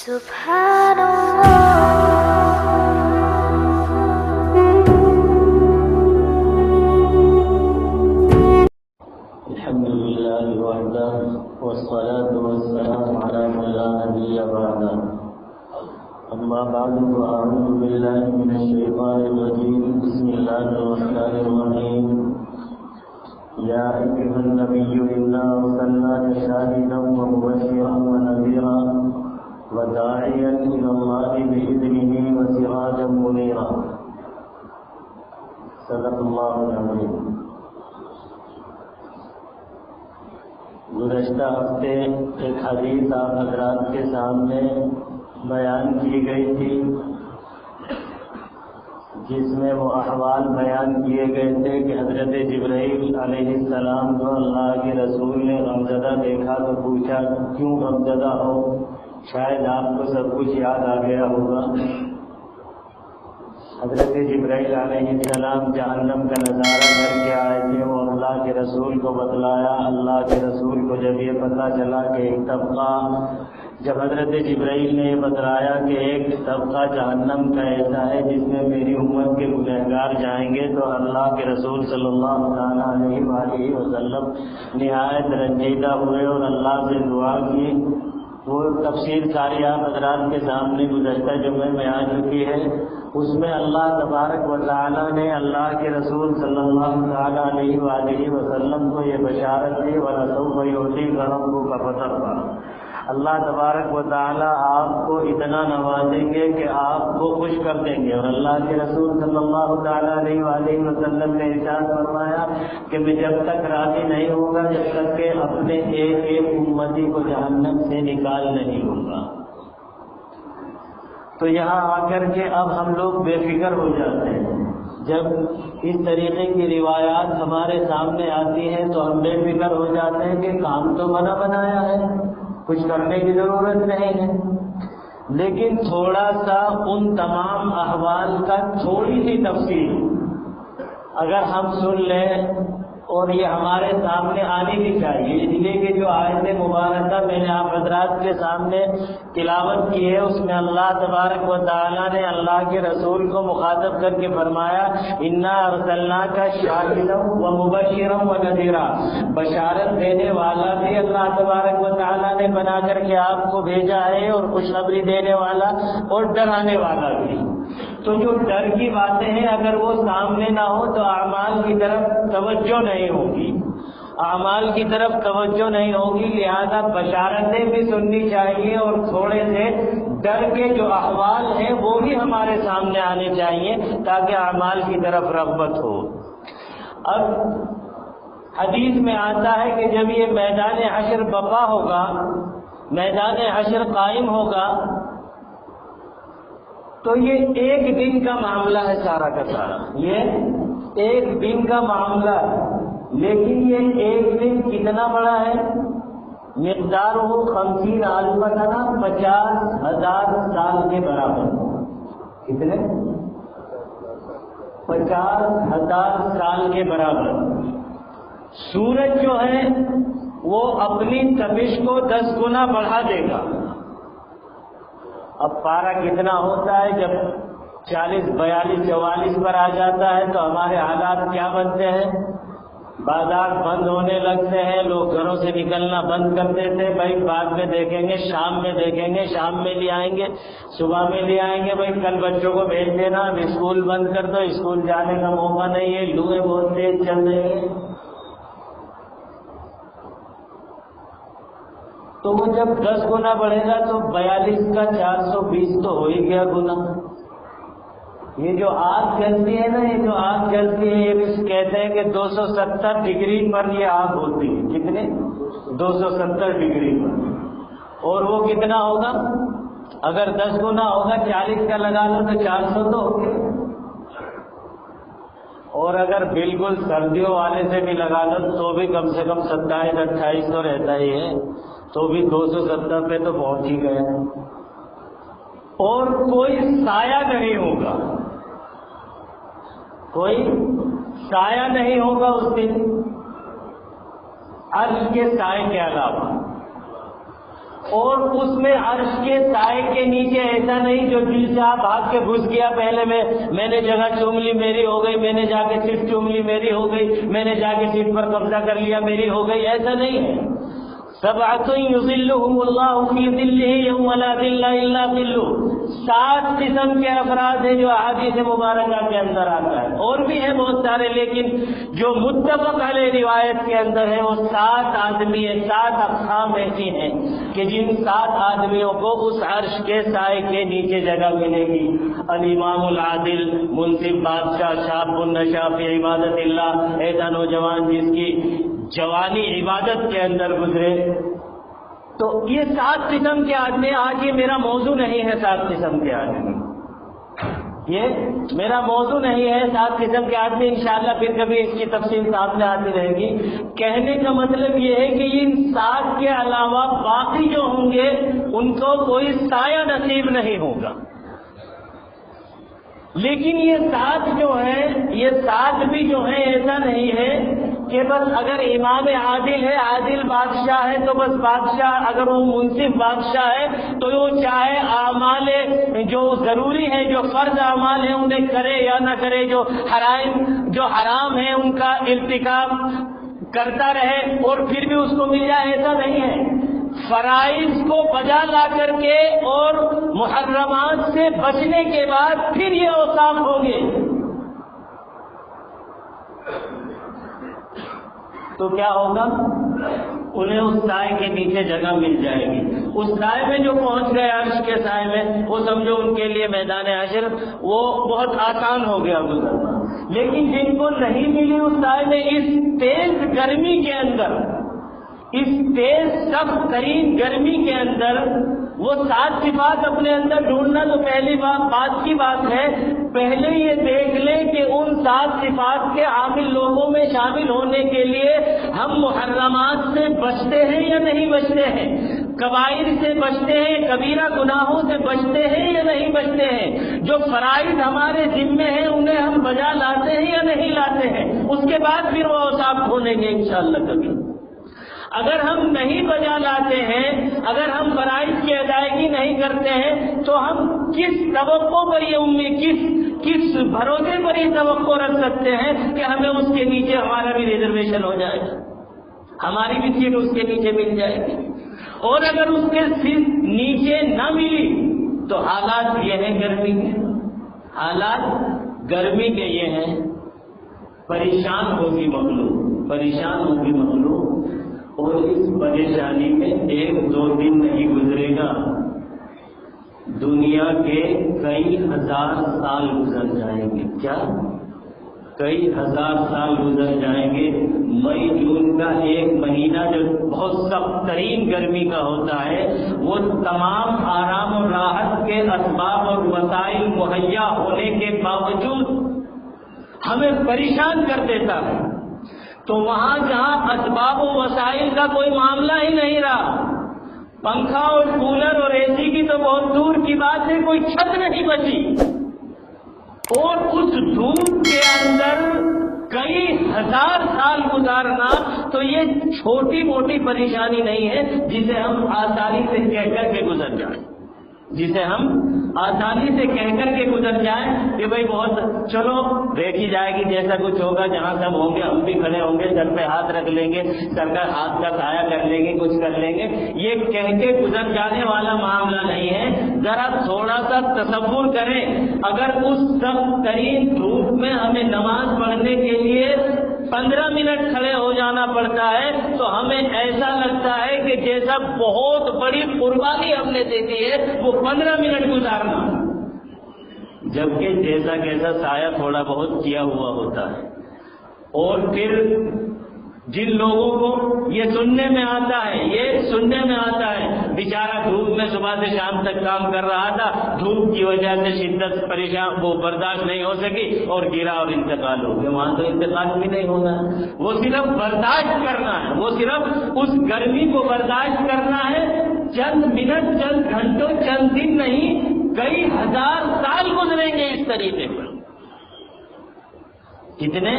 الحمد لله وحده والصلاة والسلام على من لا نبي بعده أما بعد فأعوذ بالله من الشيطان الرجيم بسم الله الرحمن الرحيم يا أيها النبي إنا أرسلناك شاهدا ومبشرا ونذيرا وداعيا إلى الله بإذنه وسراجا منيرا صدق الله العظيم. گزشتہ ہفتے ایک حدیث آپ حضرات کے سامنے بیان کی گئی تھی جس میں وہ احوال بیان کیے گئے تھے کہ حضرت جبرائیل علیہ السلام کو اللہ کے رسول نے غمزدہ دیکھا تو پوچھا کیوں غمزدہ ہو، شاید آپ کو سب کچھ یاد آ گیا ہوگا. حضرت جبرائیل علیہ السلام جہنم کا نظارہ کر کے آئے تھے، وہ اللہ کے رسول کو بتلایا. اللہ کے رسول کو جب یہ پتہ چلا کہ ایک طبقہ، جب حضرت جبرائیل نے یہ بتلایا کہ ایک طبقہ جہنم کا ایسا ہے جس میں میری امت کے گنہگار جائیں گے، تو اللہ کے رسول صلی اللہ علیہ وآلہ وسلم نہایت رنجیدہ ہوئے اور اللہ سے دعا کی. وہ تفصیل ساری آپ حضرات کے سامنے گزشتہ جمعے میں آ چکی ہے. اس میں اللہ تبارک و تعالی نے اللہ کے رسول صلی اللہ علیہ وآلہ وسلم کو یہ بشارت دی وَلَسَوْفَ يُعْطِيكَ رَبُّكَ فَتَرْضَىٰ. اللہ تبارک و تعالی آپ کو اتنا نوازیں گے کہ آپ کو خوش کر دیں گے. اور اللہ کے رسول صلی اللہ علیہ وآلہ وسلم نے ارشاد فرمایا کہ میں جب تک راضی نہیں ہوں گا جب تک کہ اپنے ایک ایک امتی کو جہنم سے نکال نہیں ہوں گا. تو یہاں آ کر کے اب ہم لوگ بے فکر ہو جاتے ہیں. جب اس طریقے کی روایات ہمارے سامنے آتی ہیں تو ہم بے فکر ہو جاتے ہیں کہ کام تو بنا بنایا ہے، کچھ کرنے کی ضرورت نہیں ہے. لیکن تھوڑا سا ان تمام احوال کا تھوڑی سی تفصیل اگر ہم سن لیں، اور یہ ہمارے سامنے آنی بھی چاہیے، اس لیے کہ جو آیت مبارکہ میں نے آپ حضرات کے سامنے تلاوت کی ہے اس میں اللہ تبارک و تعالیٰ نے اللہ کے رسول کو مخاطب کر کے فرمایا انا ارسلناک شاہدا ومبشرا ونذیرا. بشارت دینے والا بھی اللہ تبارک و تعالیٰ نے بنا کر کے آپ کو بھیجا ہے اور خوشخبری دینے والا اور ڈرانے والا بھی. تو جو ڈر کی باتیں ہیں اگر وہ سامنے نہ ہو تو اعمال کی طرف توجہ نہیں ہوگی، اعمال کی طرف توجہ نہیں ہوگی. لہذا بشارتیں بھی سننی چاہیے اور تھوڑے سے ڈر کے جو احوال ہیں وہ بھی ہمارے سامنے آنے چاہیے تاکہ اعمال کی طرف رغبت ہو. اب حدیث میں آتا ہے کہ جب یہ میدان حشر برپا ہوگا، میدان حشر قائم ہوگا، تو یہ ایک دن کا معاملہ ہے سارا کا سارا، یہ ایک دن کا معاملہ ہے. لیکن یہ ایک دن کتنا بڑا ہے؟ مقدار ہو 50,000 سنہ، 50,000 سال کے برابر. کتنے؟ 50,000 سال کے برابر. سورج جو ہے وہ اپنی تپش کو 10 گنا بڑھا دے گا. اب پارا کتنا ہوتا ہے جب 40، 42، 44 پر آ جاتا ہے تو ہمارے حالات کیا بنتے ہیں؟ بازار بند ہونے لگتے ہیں، لوگ گھروں سے نکلنا بند کر دیتے ہیں. بھائی بعد میں دیکھیں گے، شام میں دیکھیں گے، شام میں لے آئیں گے، صبح میں لے آئیں گے. بھائی کل بچوں کو بھیج دینا، اب اسکول بند کر دو، اسکول جانے کا موقع نہیں ہے، لوہیں بہت تیز چل رہی ہیں. تو وہ جب 10 گنا بڑھے گا تو 42 کا 420 تو ہو ہی گیا گنا. یہ جو آگ جلتی ہے نا، یہ جو آگ جلتی ہے یہ بھی کہتے ہیں کہ 270 ڈگری پر یہ آگ ہوتی ہے. کتنے؟ 270 ڈگری پر. اور وہ کتنا ہوگا؟ اگر 10 گنا ہوگا 40 کا لگا لو تو 400 تو ہو گیا. اور اگر بالکل سردیوں والے سے بھی لگا لو تو بھی کم سے کم 27-28 تو رہتا ہی ہے، تو بھی 270 پہ تو پہنچ ہی گیا. اور کوئی سایہ نہیں ہوگا، کوئی سایہ نہیں ہوگا اس دن عرش کے سائے کے علاوہ. اور اس میں عرش کے سائے کے نیچے ایسا نہیں جو دل چاہ بھاگ کے گھس گیا، پہلے میں نے جگہ چوم لی میری ہو گئی، میں نے جا کے سیٹ چوم لی میری ہو گئی، میں نے جا کے سیٹ پر قبضہ کر لیا میری ہو گئی، ایسا نہیں ہے۔ سبعۃ یظلھم اللہ فی ظلہ یوم لا ظل الا ظلہ، 7 قسم کے افراد ہیں جو احادیث مبارکہ کے اندر آتا ہے، اور بھی ہیں بہت سارے، لیکن جو متفق علیہ روایت کے اندر ہے وہ 7 آدمی ہیں، 7 اقسام ایسی ہیں کہ جن 7 آدمیوں کو اس عرش کے سائے کے نیچے جگہ ملے گی۔ الامام العادل، منصف بادشاہ، شاب النشا فی عبادت اللہ، ایسا نوجوان جس کی جوانی عبادت کے اندر گزرے۔ تو یہ 7 قسم کے آدمی، آج یہ میرا موضوع نہیں ہے 7 قسم کے آدمی، یہ میرا موضوع نہیں ہے 7 قسم کے آدمی، انشاءاللہ پھر کبھی اس کی تفصیل سامنے آتی رہے گی۔ کہنے کا مطلب یہ ہے کہ ان 7 کے علاوہ باقی جو ہوں گے ان کو کوئی سایہ نصیب نہیں ہوگا، لیکن یہ 7 جو ہیں، یہ 7 بھی جو ہیں ایسا نہیں ہے کہ بس اگر امام عادل ہے، عادل بادشاہ ہے تو بس بادشاہ، اگر وہ منصف بادشاہ ہے تو وہ چاہے اعمال جو ضروری ہیں، جو فرض اعمال ہیں انہیں کرے یا نہ کرے، جو حرام ہیں ان کا ارتکاب کرتا رہے اور پھر بھی اس کو مل جائے، ایسا نہیں ہے۔ فرائض کو بجا لا کر کے اور محرمات سے بچنے کے بعد پھر یہ اوصاف ہوں گے تو کیا ہوگا؟ انہیں اس سائے کے نیچے جگہ مل جائے گی۔ اس سائے میں جو پہنچ گئے عرش کے سائے میں، وہ سمجھو ان کے لیے میدان حشر وہ بہت آسان ہو گیا گزرنا۔ لیکن جن کو نہیں ملی اس سائے میں، اس تیز گرمی کے اندر، اس تیز سخت ترین گرمی کے اندر وہ 7 صفات اپنے اندر ڈھونڈنا تو پہلی بات کی بات ہے۔ پہلے یہ دیکھ لیں کہ ان 7 صفات کے عامل لوگوں میں شامل ہونے کے لیے ہم محرمات سے بچتے ہیں یا نہیں بچتے ہیں، کبائر سے بچتے ہیں، کبیرہ گناہوں سے بچتے ہیں یا نہیں بچتے ہیں، جو فرائض ہمارے ذمے ہیں انہیں ہم بجا لاتے ہیں یا نہیں لاتے ہیں۔ اس کے بعد پھر وہ اوصاف کھولیں گے انشاءاللہ کبھی۔ اگر ہم نہیں بجا لاتے ہیں، اگر ہم فرائض کی ادائیگی نہیں کرتے ہیں تو ہم کس توقع پر یہ امید، کس بھروسے پر یہ توقع رکھ سکتے ہیں کہ ہمیں اس کے نیچے ہمارا بھی ریزرویشن ہو جائے گا، ہماری بھی سیٹ اس کے نیچے مل جائے گی؟ اور اگر اس کے سیٹ نیچے نہ ملی تو حالات یہ ہیں گرمی کے، حالات گرمی کے یہ ہیں، پریشان ہوگی مخلوق، اور اس پریشانی میں 1-2 دن نہیں گزرے گا، دنیا کے کئی ہزار سال گزر جائیں گے۔ کیا؟ کئی ہزار سال گزر جائیں گے۔ مئی جون کا 1 مہینہ جو بہت سخت ترین گرمی کا ہوتا ہے، وہ تمام آرام اور راحت کے اسباب اور وسائل مہیا ہونے کے باوجود ہمیں پریشان کر دیتا ہے۔ تو وہاں جہاں اسباب و وسائل کا کوئی معاملہ ہی نہیں رہا، پنکھا اور کولر اور اے سی کی تو بہت دور کی بات ہے، کوئی چھت نہیں بچی، اور اس دھوپ کے اندر کئی ہزار سال گزارنا تو یہ چھوٹی موٹی پریشانی نہیں ہے جسے ہم آسانی سے کہہ کر کے گزر جائیں کہ بھائی بہت چلو دیکھی جائے گی، جیسا کچھ ہوگا، جہاں سب ہوں گے ہم بھی کھڑے ہوں گے، سر پہ ہاتھ رکھ لیں گے، سر کا ہاتھ کا سایہ کر لیں گے، کچھ کر لیں گے، یہ کہہ کے گزر جانے والا معاملہ نہیں ہے۔ ذرا تھوڑا سا تصور کریں، اگر اس سخت ترین دھوپ میں ہمیں نماز پڑھنے کے لیے 15 منٹ کھڑے ہو جانا پڑتا ہے تو ہمیں ایسا لگتا ہے کہ جیسا بہت بڑی قربانی ہم نے دے دی ہے وہ 15 منٹ گزارنا، جبکہ جیسا کیسا سایہ تھوڑا بہت کیا ہوا ہوتا ہے۔ اور پھر جن لوگوں کو یہ سننے میں آتا ہے بیچارہ دھوپ میں صبح سے شام تک کام کر رہا تھا، دھوپ کی وجہ سے شدت پریشان، وہ برداشت نہیں ہو سکی اور گرا اور انتقال ہو گیا۔ وہاں تو انتقال بھی نہیں ہونا، وہ صرف برداشت کرنا ہے، وہ صرف اس گرمی کو برداشت کرنا ہے۔ چند منٹ، چند گھنٹوں، چند دن نہیں، کئی ہزار سال گزریں گے اس طریقے پر۔ کتنے؟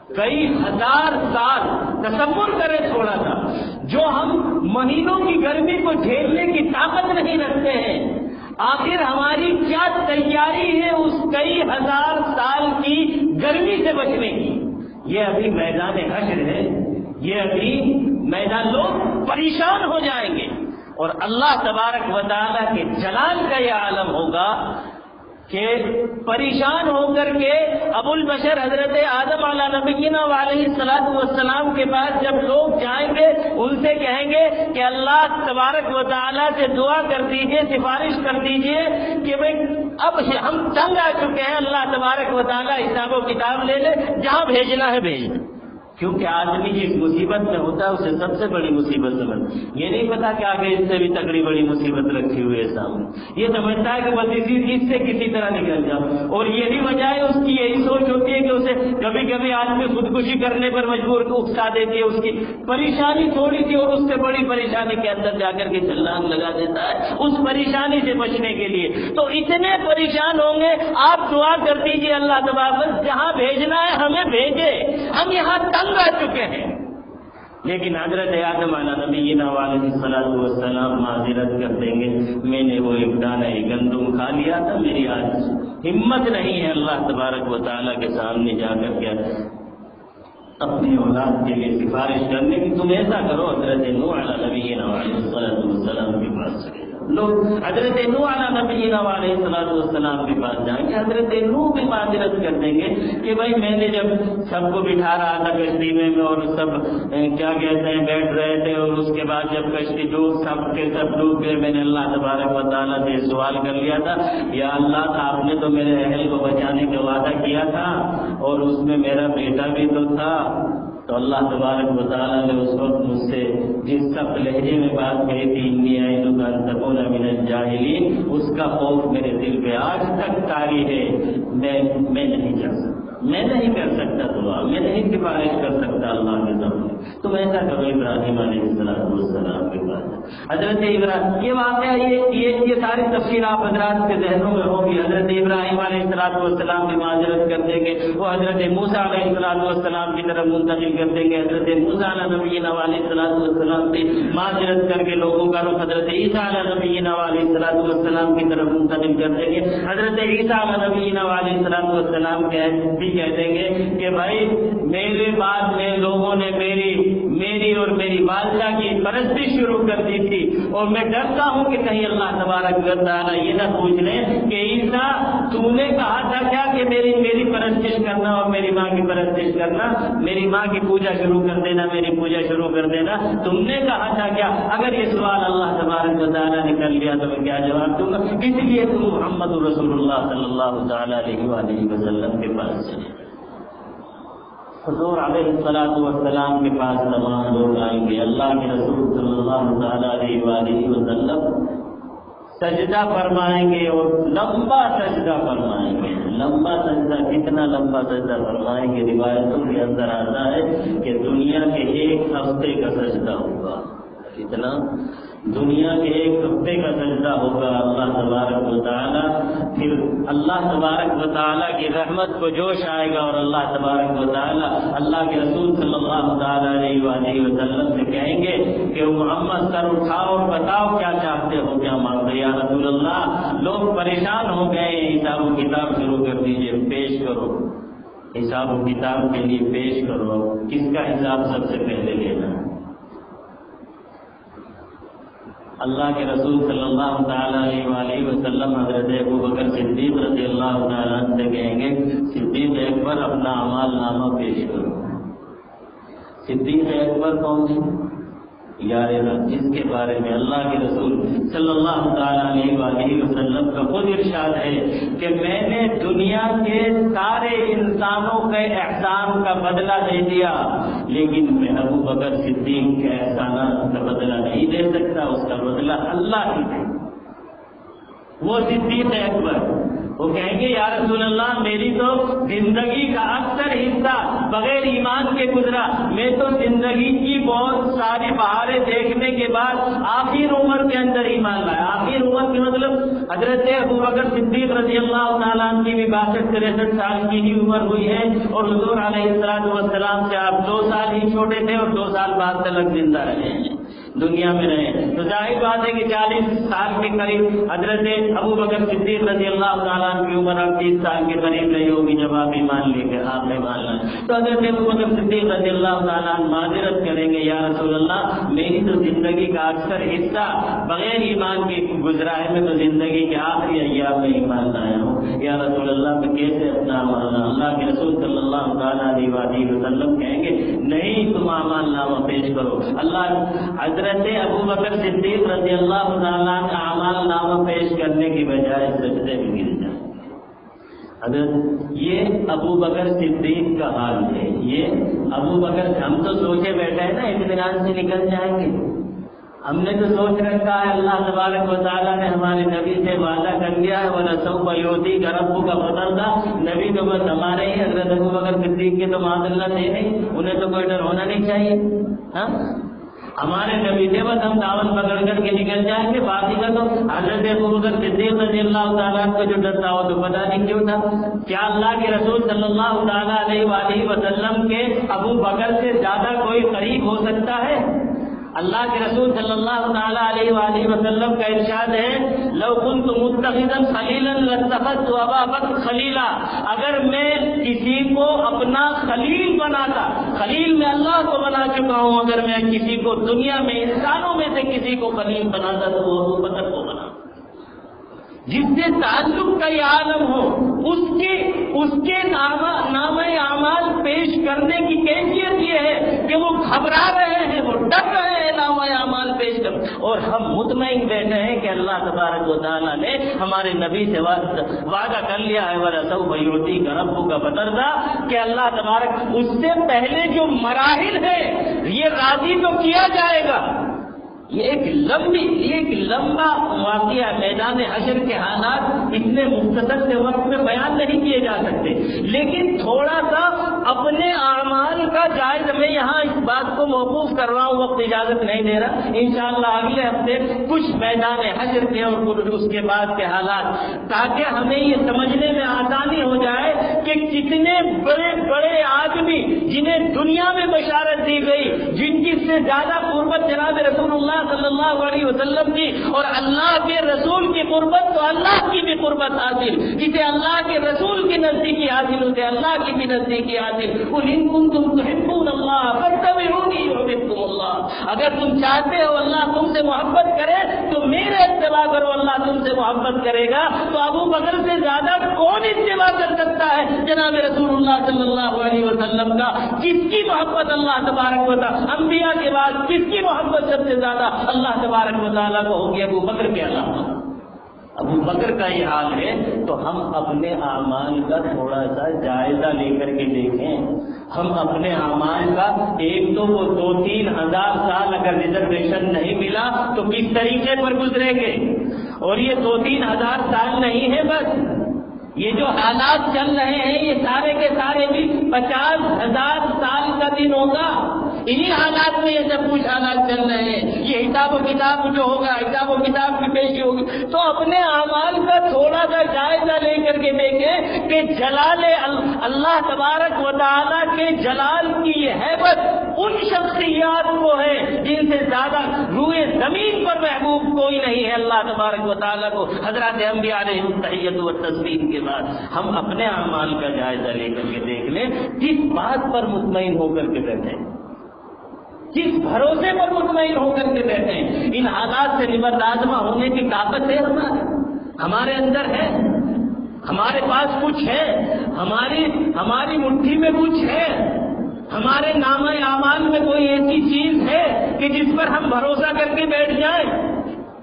کئی ہزار سال تصور کریں تھوڑا سا، جو ہم مہینوں کی گرمی کو جھیلنے کی طاقت نہیں رکھتے ہیں، آخر ہماری کیا تیاری ہے اس کئی ہزار سال کی گرمی سے بچنے کی؟ یہ ابھی میدان حشر ہے، یہ ابھی میدان، لوگ پریشان ہو جائیں گے اور اللہ تبارک و تعالیٰ کے جلال کا یہ عالم ہوگا کہ پریشان ہو کر کے ابو البشر حضرت آدم علیہ نبینا علیہ الصلوۃ والسلام کے پاس جب لوگ جائیں گے، ان سے کہیں گے کہ اللہ تبارک و تعالیٰ سے دعا کر دیجئے، سفارش کر دیجئے کہ بھئی اب ہم تنگ آ چکے ہیں، اللہ تبارک و تعالیٰ حساب و کتاب لے لے، جہاں بھیجنا ہے بھیج دیں۔ کیونکہ آدمی جس مصیبت میں ہوتا ہے اسے سب سے بڑی مصیبت سمجھ، یہ نہیں پتا کہ آگے اس سے بھی تگڑی بڑی مصیبت رکھی ہوئی ہے سامنے، یہ سمجھتا ہے کہ بس اس سے کسی طرح نکل جاؤ، اور یہی وجہ ہے اس کی یہی سوچ ہوتی ہے کہ اسے کبھی کبھی آدمی خودکشی کرنے پر مجبور اکسا دیتی ہے، اس کی پریشانی تھوڑی سی اور اس سے بڑی پریشانی کے اندر جا کر کے چھلانگ لگا دیتا ہے اس پریشانی سے بچنے کے لیے۔ تو اتنے پریشان ہوں گے، آپ دعا کر دیجیے اللہ تبارک جہاں بھیجنا ہے ہمیں بھیجے، ہم یہاں تنگ آ چکے ہیں۔ لیکن حضرت آدم علیہ نبینا علیہ الصلوۃ والسلام معذرت کر دیں گے، میں نے وہ ایک دانہ گندم کھا لیا تھا، میری آج ہمت نہیں ہے اللہ تبارک و تعالیٰ کے سامنے جا کر کے اپنی اولاد کے لیے سفارش کرنے کی۔ تم ایسا کرو، حضرت نوح علیہ نبینا علیہ الصلوۃ والسلام کے پاس چلے جاؤ، لوگ حضرت نوح علیہ نبینا علیہ الصلوۃ والسلام کے پاس جائیں گے، حضرت نوح بھی معذرت کر دیں گے کہ بھائی میں نے جب سب کو بٹھا رہا تھا کشتی میں اور سب کیا کہتے ہیں بیٹھ رہے تھے، اور اس کے بعد جب کشتی ڈوب سب کے سب ڈوب گئے، میں نے اللہ تبارک و تعالیٰ سے سوال کر لیا تھا، یا اللہ آپ نے تو میرے اہل کو بچانے کا وعدہ کیا تھا اور اس میں میرا بیٹا بھی تو تھا۔ تو اللہ تبارک و تعالیٰ نے اس وقت مجھ سے جس سخت لہجے میں بات کہی تھی، انی اعیذک ان تکون من الجاہلین، اس کا خوف میرے دل پہ آج تک طاری ہے۔ میں نہیں جا سکتا، میں نہیں کر سکتا دعا، میں نہیں سفارش کر سکتا اللہ کے سامنے۔ تم ایسا کرو ابراہیم علیہ السلام کے پاس۔ حضرت ابراہیم، یہ واقعہ یہ ساری تفصیل آپ حضرات کے ذہنوں میں ہوگی۔ حضرت ابراہیم علیہ السلام بھی معذرت کر دیں گے، وہ حضرت موسیٰ علیہ السلام کی طرف منتقل کر دیں گے، حضرت موسیٰ علیہ نبینا علیہ السلام سے معذرت کر کے لوگوں کا رخ حضرت عیسیٰ علیہ نبینا علیہ السلام کی طرف منتقل کر دیں گے۔ حضرت عیسیٰ علیہ نبینا علیہ السلام بھی کہہ دیں گے کہ بھائی میرے بعد میں لوگوں نے میری اور میری والدہ کی پرستی شروع کر دی تھی، اور میں ڈرتا ہوں کہ کہیں اللہ تبارک و تعالیٰ یہ نہ پوچھ لیں کہ عیسیٰ تو نے کہا تھا کیا کہ میری پرستش کرنا اور میری ماں کی پرستش کرنا، میری ماں کی پوجا شروع کر دینا، میری پوجا شروع کر دینا، تم نے کہا تھا کیا؟ اگر یہ سوال اللہ تبارک و تعالیٰ نے کر لیا تو میں کیا جواب دوں گا؟ اس لیے تم محمد رسول اللہ صلی اللہ تعالیٰ علیہ وآلہ وسلم کے پاس چلے۔ حضور علیہ الصلوۃ والسلام کے پاس تمام لوگ آئیں گے، اللہ کے رسول صلی اللہ تعالیٰ علیہ وآلہ وسلم سجدہ فرمائیں گے اور لمبا سجدہ فرمائیں گے۔ لمبا سجدہ، کتنا لمبا سجدہ فرمائیں گے؟ روایتوں کے اندر آتا ہے کہ دنیا کے ایک ہفتے کا سجدہ ہوگا۔ کتنا؟ دنیا کے ایک ہفتے کا سجدہ ہوگا اللہ تبارک و تعالیٰ۔ پھر اللہ تبارک و تعالیٰ کی رحمت کو جوش آئے گا اور اللہ تبارک و تعالیٰ اللہ کے رسول صلی اللہ تعالیٰ علیہ وآلہ وسلم سے کہیں گے کہ محمد سر اٹھاؤ اور بتاؤ کیا چاہتے ہو، کیا مانگتے یا رسول اللہ؟ لوگ پریشان ہو گئے، حساب و کتاب شروع کر دیجئے، پیش کرو، حساب و کتاب کے لیے پیش کرو، کس کا حساب سب سے پہلے لینا ہے؟ اللہ کے رسول صلی اللہ تعالیٰ علیہ وآلہ وسلم حضرت ابوبکر صدیق رضی اللہ تعالیٰ عنہ سے کہیں گے، صدیق اکبر اپنا اعمال نامہ پیش کرو۔ صدیق اکبر کون ہے؟ یار جس کے بارے میں اللہ کے رسول صلی اللہ تعالیٰ علیہ وآلہ وسلم کا خود ارشاد ہے کہ میں نے دنیا کے سارے انسانوں کے احسان کا بدلہ دے دیا، لیکن میں ابوبکر صدیق کے احسانات کا بدلہ نہیں دے سکتا، اس کا بدلہ اللہ ہی دے۔ وہ صدیق اکبر وہ کہیں گے یا رسول اللہ میری تو زندگی کا اکثر حصہ بغیر ایمان کے گزرا، میں تو زندگی کی بہت ساری بہاریں دیکھنے کے بعد آخر عمر کے اندر ایمان لایا۔ آخر عمر کے مطلب حضرت ابوبکر صدیق رضی اللہ تعالیٰ عنہ کی بھی 62-63 سال کی ہی عمر ہوئی ہے، اور حضور علیہ السلام سے آپ 2 سال ہی چھوٹے تھے اور 2 سال بعد تک زندہ رہے ہیں، دنیا میں رہے۔ تو ظاہر بات ہے کہ 40 سال کے قریب حضرت ابوبکر صدیق رضی اللہ تعالیٰ عنہ کی عمر اب 30 سال کے قریب رہی ہوگی جب آپ ایمان لے کر آپ ایمان لائیں۔ تو حضرت ابوبکر صدیق رضی اللہ تعالیٰ عنہ معذرت کریں گے یا رسول اللہ میری تو زندگی کا اکثر حصہ بغیر ایمان کے گزرا ہے، میں تو زندگی کے آخری ایام میں ایمان لایا ہوں، یا رسول اللہ میں کیسے اپنا ماننا؟ اللہ کے رسول صلی اللہ تعالیٰ علیہ وسلم کہیں گے نہیں، تم اعمال نامہ پیش کرو۔ اللہ حضرت ابوبکر صدیق رضی اللہ تعالیٰ کا اعمال نامہ پیش کرنے کی بجائے سجدے میں گر جائے۔ حضرت یہ ابوبکر صدیق کا حال ہے، یہ ابوبکر ہم تو سوچے بیٹھے ہیں نا اطمینان سے نکل جائیں گے، ہم نے تو سوچ رکھا ہے اللہ تبارک و تعالیٰ نے ہمارے نبی سے وعدہ کر لیا ہے وَلَسَوْفَ يُعْطِيكَ رَبُّكَ فَتَرْضَىٰ، نبی تو بس ہمارے ہی حضرت ابوبکر صدیق کے تو معاذ اللہ تھے نہیں، انہیں تو کوئی ڈر ہونا نہیں چاہیے۔ ہاں ہمارے نبی تھے، بس ہم دامن پکڑ کر کے نکل جائیں گے، باقی کا تو حضرت ابوبکر صدیق رضی اللہ تعالیٰ کو جو ڈر تھا وہ تو پتہ نہیں کیوں تھا۔ کیا اللہ کے رسول صلی اللہ تعالیٰ علیہ وآلہ وسلم کے ابو بکر سے زیادہ کوئی قریب ہو سکتا ہے؟ اللہ کے رسول صلی اللہ تعالیٰ علیہ وآلہ وسلم کا ارشاد ہے لو كنت متخذا خلیلا لاتخذت ابا بکر خلیلا، اگر میں کسی کو اپنا خلیل بناتا، خلیل میں اللہ کو بنا چکا ہوں، اگر میں کسی کو دنیا میں انسانوں میں سے کسی کو خلیل بناتا تو وہ ابو بکر کو بنا، جس سے تعلق کا یہ عالم ہو، اس کے نامہ اعمال پیش کرنے کی کیفیت یہ ہے کہ وہ گھبرا رہے ہیں، وہ ڈر رہے ہیں نامہ اعمال پیش کر، اور ہم مطمئن بیٹھے ہیں کہ اللہ تبارک و تعالیٰ نے ہمارے نبی سے وعدہ کر لیا ہے وَلَسَوْفَ يُعْطِيكَ رَبُّكَ فَتَرْضَىٰ، کہ اللہ تبارک اس سے پہلے جو مراحل ہیں یہ راضی تو کیا جائے گا۔ یہ ایک لمبا واقعہ، میدان حشر کے حالات اتنے مختصر سے وقت میں بیان نہیں کیے جا سکتے، لیکن تھوڑا سا اپنے اعمال کا جائزہ، میں یہاں اس بات کو موقوف کر رہا ہوں، وقت اجازت نہیں دے رہا، انشاءاللہ اگلے ہفتے کچھ میدان حشر کے اور کچھ اس کے بعد کے حالات، تاکہ ہمیں یہ سمجھنے میں آسانی ہو جائے کہ کتنے بڑے بڑے آدمی جنہیں دنیا میں بشارت دی گئی، جن کی سے زیادہ قربت جناب رسول اللہ صلی اللہ علیہ وسلم کی، اور اللہ کے رسول کی قربت تو اللہ کی بھی قربت حاصل، جسے اللہ کے رسول کی نزدیکی حاصل ہوتے اللہ کی بھی نزدیکی حاصل۔ قل ان کنتم تحبون اللہ فاتبعونی یحببکم اللہ، اگر تم چاہتے ہو اللہ تم سے محبت کرے تو میرے اتباع کرو، اللہ تم سے محبت کرے گا۔ تو ابو بکر سے زیادہ کون اتباع کر سکتا ہے جناب رسول اللہ صلی اللہ علیہ وسلم کا؟ کس کی محبت اللہ تبارک و تعالیٰ، انبیاء کے بعد کس کی محبت سب سے زیادہ اللہ تبارک و تعالیٰ کو ہوگی؟ ابو بکر کے علاوہ ابو بکر کا یہ حال ہے۔ تو ہم اپنے اعمال کا تھوڑا سا جائزہ لے کر کے دیکھیں، ہم اپنے اعمال کا، ایک تو وہ 2-3 ہزار سال اگر ریزرویشن نہیں ملا تو کس طریقے پر گزرے گے، اور یہ 2-3 ہزار سال نہیں ہے، بس یہ جو حالات چل رہے ہیں یہ سارے کے سارے بھی 50,000 سال کا دن ہوگا۔ انہی حالات میں یہ سب کچھ حالات چل رہے ہیں، یہ حساب و کتاب جو ہوگا، حساب و کتاب کی پیشی ہوگی۔ تو اپنے اعمال کا تھوڑا سا جائزہ لے کر کے دیکھیں کہ جلال اللہ تبارک و تعالیٰ کے جلال کی یہ ہیبت ان شخصیات کو ہے جن سے زیادہ روئے زمین پر محبوب کوئی نہیں ہے اللہ تبارک و تعالیٰ کو، حضرات انبیاء علیہ التحیۃ والتسلیم کے بعد۔ ہم اپنے اعمال کا جائزہ لے کر کے دیکھ لیں، کس بات پر مطمئن ہو کر کے بیٹھے، جس بھروسے پر مطمئن ہو کر کے بیٹھے ہیں۔ ان حالات سے نبردازمہ ہونے کی طاقت ہے ہمارے اندر ہے، ہمارے پاس کچھ ہے، ہماری مٹھی میں کچھ ہے، ہمارے نامہ اعمال میں کوئی ایسی چیز ہے کہ جس پر ہم بھروسہ کر کے بیٹھ جائیں؟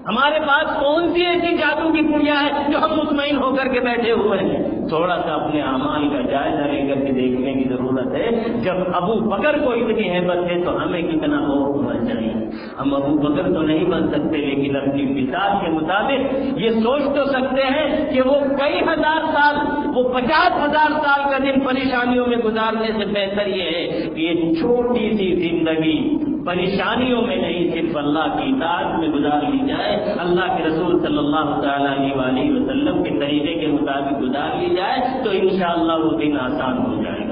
ہمارے پاس کون سی ایسی جادو کی پڑیا ہے جو ہم مطمئن ہو کر کے بیٹھے ہوئے ہیں؟ تھوڑا سا اپنے اعمال کا جائزہ لے کر کے دیکھنے کی ضرورت ہے. جب ابو بکر کو اتنی ہیبت ہے تو ہمیں کتنا خوف ہونا چاہیے. ہم ابو بکر تو نہیں بن سکتے لیکن اپنی مثال کے مطابق یہ سوچ تو سکتے ہیں کہ وہ کئی ہزار سال، وہ 50,000 سال کا دن پریشانیوں میں گزارنے سے بہتر یہ ہے کہ یہ چھوٹی سی زندگی پریشانیوں میں نہیں، صرف اللہ کی اطاعت میں گزار لی جائے، اللہ کے رسول صلی اللہ تعالیٰ علیہ وآلہ وسلم کے طریقے کے مطابق گزار لی جائے تو انشاءاللہ وہ دن آسان ہو جائے.